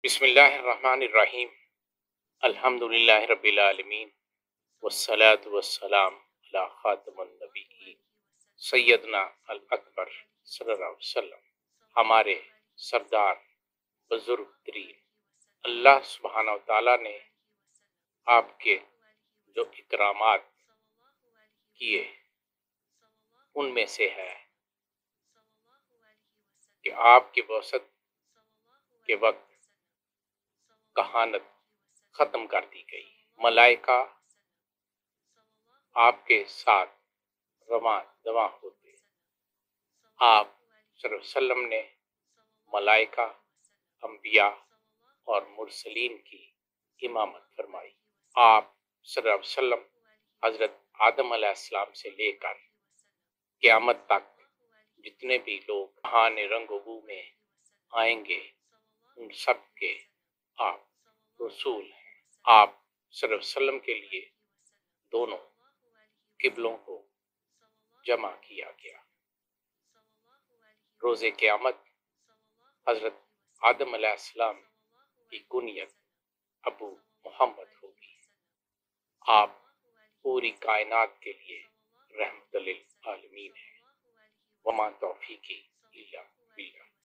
بسم اللہ الرحمن الرحیم۔ الحمد للہ رب العالمین، والصلاة والسلام علی خاتم النبیین سیدنا الاکبر صلی اللہ علیہ وسلم۔ ہمارے سردار بزرگ ترین، اللہ سبحانہ و تعالیٰ نے آپ کے جو اکرامات کیے ان میں سے ہے کہ آپ کی بعثت کے وقت کہانت ختم کر دی گئی، ملائکہ آپ کے ساتھ رواں دواں ہوتے، آپ صلی اللہ علیہ وسلم نے ملائکہ، انبیاء اور مرسلین کی امامت فرمائی۔ آپ صلی اللہ علیہ وسلم حضرت آدم علیہ السلام سے لے کر قیامت تک جتنے بھی لوگ بہان رنگ و بو میں آئیں گے ان سب کے آپ رسول ہیں۔ آپ صلی اللہ علیہ وسلم کے لیے دونوں قبلوں کو جمع کیا گیا۔ روز قیامت حضرت آدم علیہ السلام کی کنیت ابو محمد ہوگی۔ آپ پوری کائنات کے لیے رحمت للعالمین ہیں۔ وما توفیقی الا باللہ۔